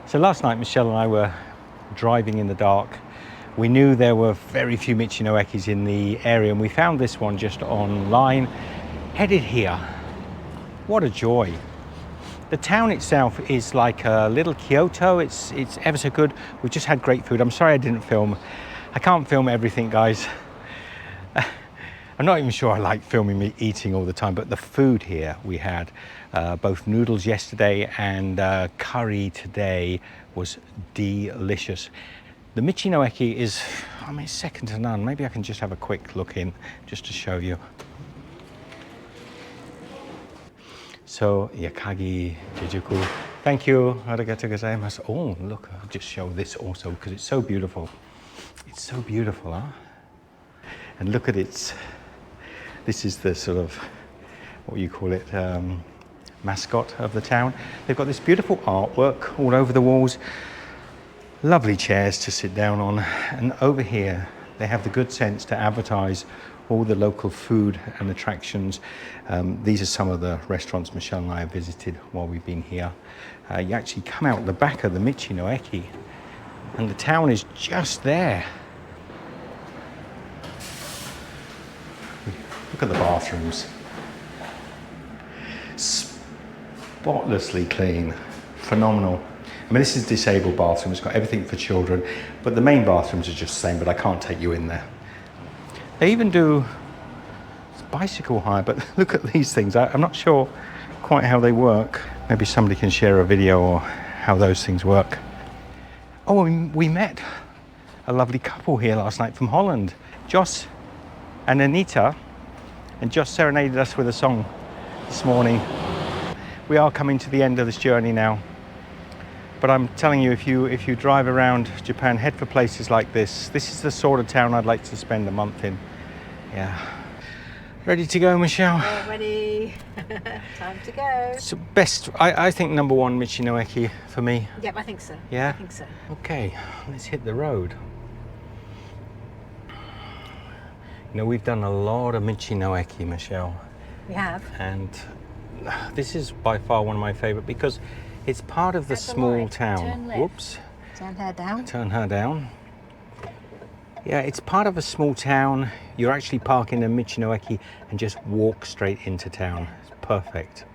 So last night, Michelle and I were driving in the dark. We knew there were very few michi-no-ekis in the area, and we found this one just online. Headed here. What a joy. The town itself is like a little Kyoto. It's ever so good. We just had great food. I'm sorry I didn't film. I can't film everything, guys. I'm not even sure I like filming me eating all the time, but the food here we had, both noodles yesterday and curry today, was delicious. The michi-no-eki is, I mean, second to none. Maybe I can just have a quick look in just to show you. So, yakagi, jejuku. Thank you. Arigatou gozaimasu. Oh, look, I'll just show this also because it's so beautiful. It's so beautiful, huh? And look at its, this is the sort of, what you call it, mascot of the town. They've got this beautiful artwork all over the walls. Lovely chairs to sit down on. And over here, they have the good sense to advertise all the local food and attractions. These are some of the restaurants Michelle and I have visited while we've been here. You actually come out the back of the michi-no-eki and the town is just there. Look at the bathrooms. Spotlessly clean, phenomenal. I mean, this is a disabled bathroom, it's got everything for children, but the main bathrooms are just the same, but I can't take you in there. They even do bicycle hire, but look at these things. I'm not sure quite how they work. Maybe somebody can share a video or how those things work. Oh, we met a lovely couple here last night from Holland, Joss and Anita, and Joss serenaded us with a song this morning. We are coming to the end of this journey now. But I'm telling you, if you drive around Japan, head for places like this. This is the sort of town I'd like to spend a month in. Yeah. Ready to go, Michelle? Ready. Time to go. So best, I think number one, michi-no-eki for me. Yep, I think so. Yeah? I think so. Okay, let's hit the road. You know, we've done a lot of michi-no-eki, Michelle. We have. And this is by far one of my favorite because it's part of the small town. Turn left. Whoops. Turn her down. Turn her down. Yeah, it's part of a small town. You're actually parking a michi-no-eki and just walk straight into town. It's perfect.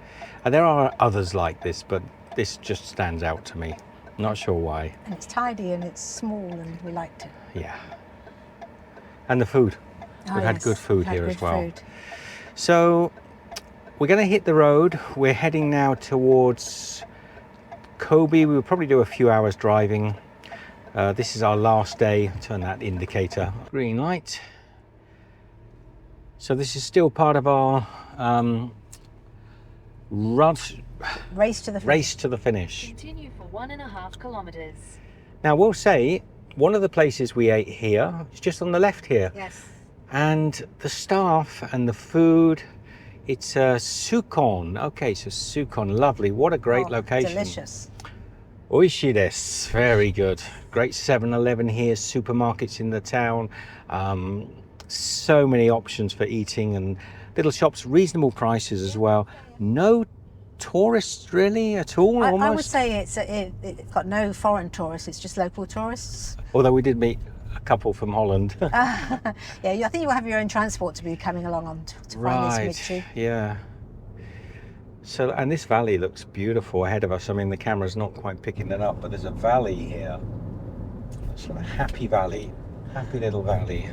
And there are others like this, but this just stands out to me. Not sure why. And it's tidy and it's small and we liked it. Yeah. And the food. Oh, We've had good food here as well. Food. So we're going to hit the road. We're heading now towards Kobe. We'll probably do a few hours driving. This is our last day. Turn that indicator. Green light. So this is still part of our race to the finish. Race to the finish. Continue for 1.5 kilometers. Now we'll say one of the places we ate here is just on the left here. Yes. And the staff and the food, it's Sukon. Okay, so Sukon, lovely. What a great location. Delicious. Oishii desu. Very good. Great 7-Eleven here, supermarkets in the town. So many options for eating and little shops, reasonable prices as well. No tourists really at all, almost. I would say it's got no foreign tourists, it's just local tourists. Although we did meet a couple from Holland. Yeah, I think you'll have your own transport to be coming along on to find this michi. Yeah. So, and this valley looks beautiful ahead of us. I mean, the camera's not quite picking it up, but there's a valley here. Sort of happy valley, happy little valley.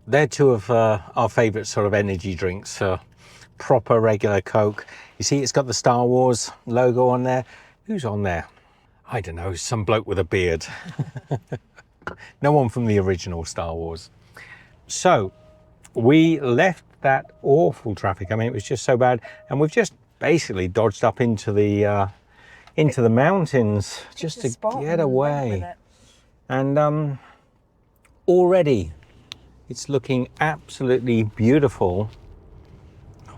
They're two of our favourite sort of energy drinks, proper regular Coke. You see, it's got the Star Wars logo on there. Who's on there? I don't know, some bloke with a beard. No one from the original Star Wars. So, we left that awful traffic. I mean, it was just so bad, and we've just basically dodged up into the mountains just to get away. And already it's looking absolutely beautiful.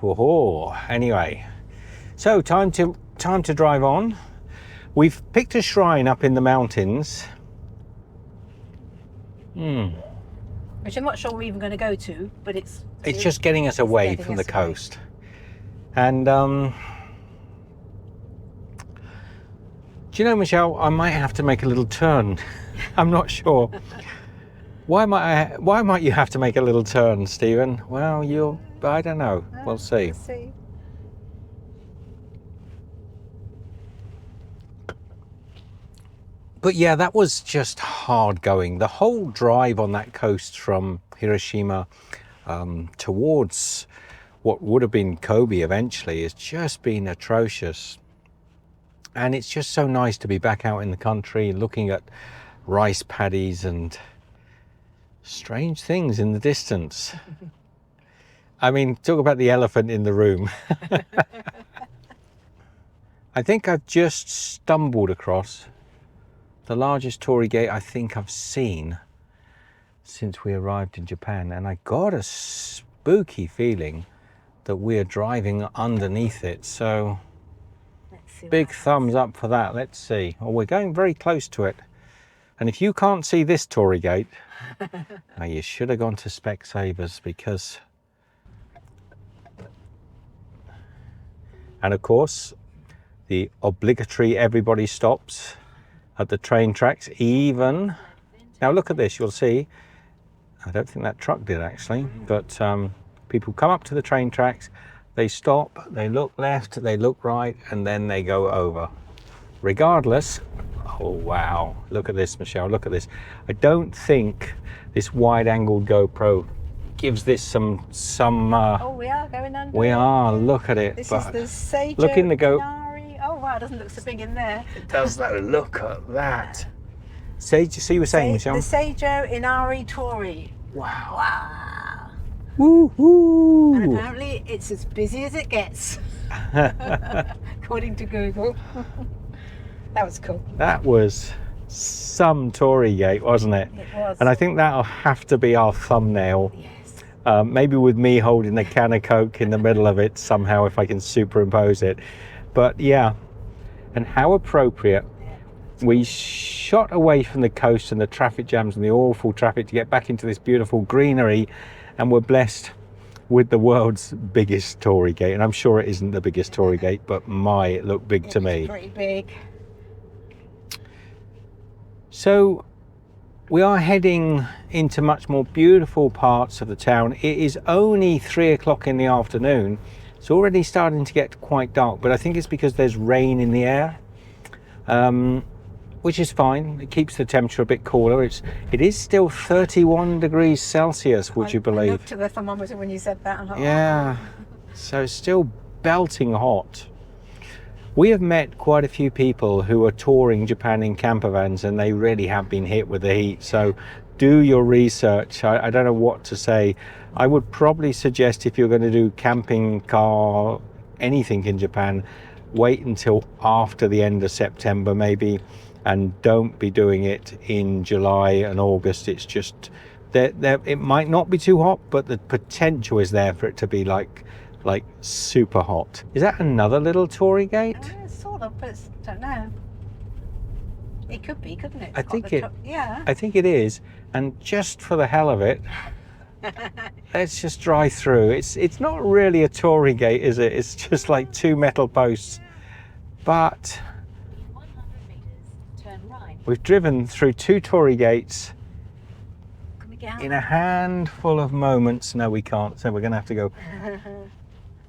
Whoa. Anyway, so time to drive on. We've picked a shrine up in the mountains. Which I'm not sure we're even going to go to, but it's just getting us away from the coast. And Do you know, Michelle, I might have to make a little turn. I'm not sure. Why might you have to make a little turn, Stephen? Well, I don't know. We'll see. Let's see. But yeah, that was just hard going. The whole drive on that coast from Hiroshima towards what would have been Kobe eventually has just been atrocious. And it's just so nice to be back out in the country looking at rice paddies and strange things in the distance. I mean, talk about the elephant in the room. I think I've just stumbled across the largest Torii gate I think I've seen since we arrived in Japan, and I got a spooky feeling that we're driving underneath it, so big thumbs up for that. Let's see. Well, we're going very close to it, and if you can't see this Torii gate, now you should have gone to Specsavers, because, and of course the obligatory everybody stops at the train tracks. Even now, look at this, you'll see, I don't think that truck did actually, but people come up to the train tracks, they stop, they look left, they look right, and then they go over. Regardless, oh wow, look at this, Michelle, look at this. I don't think this wide-angled GoPro gives this some oh, we are going under. we are, look at it. This but is the Saijo, look in the Inari. Oh wow, it doesn't look so big in there. It does though, look at that. Sage, see what you're saying, Michelle? The Saijo Inari Torii. Wow. Wow. Woo-hoo. And apparently it's as busy as it gets, according to Google. That was cool. That was some Torii gate, wasn't it? It was. And I think that'll have to be our thumbnail. Yes. Maybe with me holding a can of Coke in the middle of it somehow, if I can superimpose it. But yeah, and how appropriate. We shot away from the coast and the traffic jams and the awful traffic to get back into this beautiful greenery, and we're blessed with the world's biggest Torii gate. And I'm sure it isn't the biggest Torii gate, but my, it looked big to me. Pretty big. So we are heading into much more beautiful parts of the town. It is only 3 o'clock in the afternoon. It's already starting to get quite dark, but I think it's because there's rain in the air, which is fine. It keeps the temperature a bit cooler. It is still 31 degrees Celsius, would you I believe? looked at the thermometer when you said that. And I thought, Yeah, so it's still belting hot. We have met quite a few people who are touring Japan in camper vans, and they really have been hit with the heat. So do your research. I don't know what to say. I would probably suggest, if you're going to do camping, car, anything in Japan, wait until after the end of September maybe, and don't be doing it in July and August. It's just, it might not be too hot, but the potential is there for it to be like super hot. Is that another little Torii gate? Sort of, but I don't know. It could be, couldn't it? I think it. Yeah. I think it is. And just for the hell of it, let's just drive through. It's not really a Torii gate, is it? It's just like two metal posts. But 100 meters, turn right. we've driven through two Torii gates Can we get out? in a handful of moments. No, we can't. So we're going to have to go.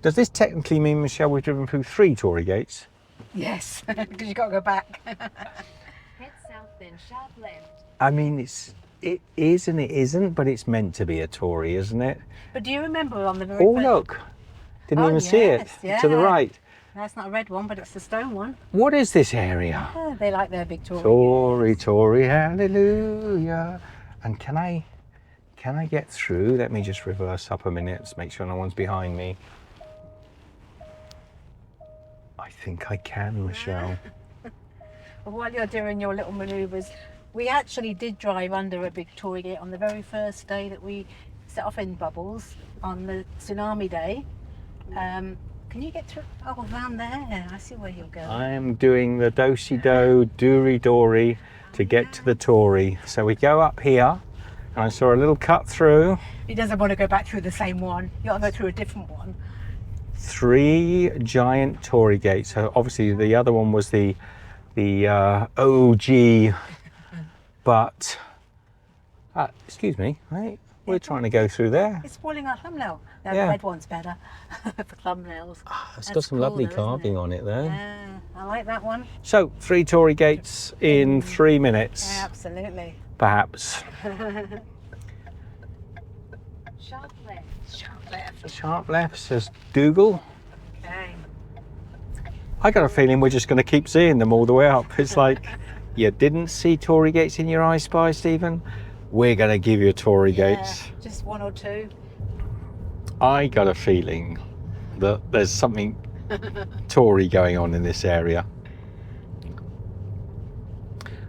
Does this technically mean, Michelle, we've driven through three Torii gates? Yes, because you've got to go back. Head south, then sharp left. I mean, it is and it isn't, but it's meant to be a Torii, isn't it? But do you remember on the very Oh, first... look. Didn't Oh, even see it. yes, To the yeah. right. That's not a red one, but it's the stone one. What is this area? Yeah, they like their big Torii. Torii, Torii, hallelujah. And can I get through? Let me just reverse up a minute to make sure no one's behind me. I think I can, Michelle. Well, while you're doing your little manoeuvres, we actually did drive under a big Torii gate on the very first day that we set off in Bubbles on the tsunami day. Can you get through? Oh, around there. I see where you're going. I am doing the do-si-do, duri-dori to get to the Torii. So we go up here, and I saw a little cut through. He doesn't want to go back through the same one. You got to go through a different one. 3 giant Torii gates. So obviously the other one was the the OG, but excuse me, right? We're trying to go through there. It's spoiling our thumbnail. No, Yeah. the red one's better for thumbnails. It's got That's some cool lovely though, isn't carving it? on it there. Yeah, I like that one. So 3 Torii gates in 3 minutes, Yeah, absolutely. perhaps. Sharp left. Sharp left. Sharp left says Dougal. Okay. I got a feeling we're just going to keep seeing them all the way up. It's like, you didn't see Torii gates in your I Spy, Stephen? We're going to give you Torii gates. Just 1 or 2. I got a feeling that there's something Torii going on in this area.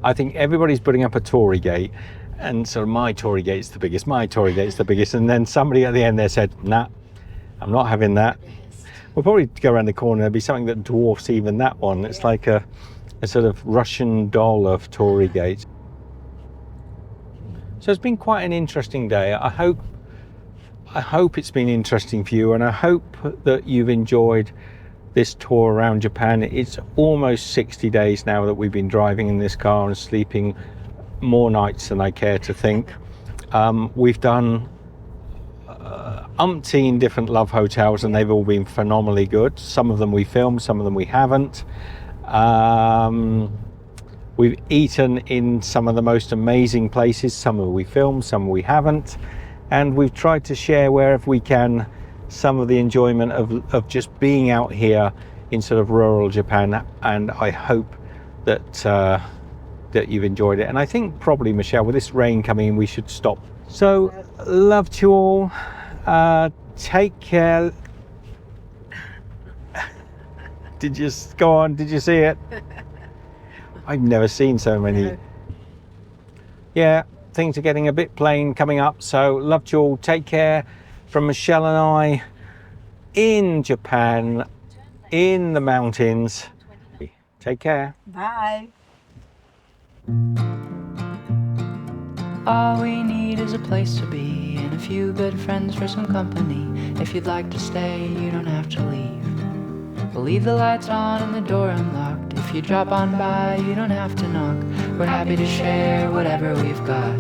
I think everybody's putting up a Torii gate, and so my Torii gate's the biggest, my Torii gate's the biggest, and then somebody at the end there said, nah, I'm not having that. We'll probably go around the corner, there'll be something that dwarfs even that one. It's like a sort of Russian doll of Torii gates. So it's been quite an interesting day. I hope it's been interesting for you, and I hope that you've enjoyed this tour around Japan. It's almost 60 days now that we've been driving in this car and sleeping more nights than I care to think. We've done umpteen different love hotels, and they've all been phenomenally good. Some of them we filmed, some of them we haven't. We've eaten in some of the most amazing places. Some of them we filmed, some we haven't, and we've tried to share wherever we can some of the enjoyment of just being out here in sort of rural Japan. And I hope that that you've enjoyed it. And I think probably, Michelle, with this rain coming in, we should stop. So love to you all. Take care. Did you go on? Did you see it? I've never seen so many. No. Yeah, things are getting a bit plain coming up. So love to you all. Take care from Michelle and I in Japan, in the mountains. Take care. Bye. All we need is a place to be and a few good friends for some company. If you'd like to stay, you don't have to leave. We'll leave the lights on and the door unlocked. If you drop on by, you don't have to knock. We're happy to share whatever we've got.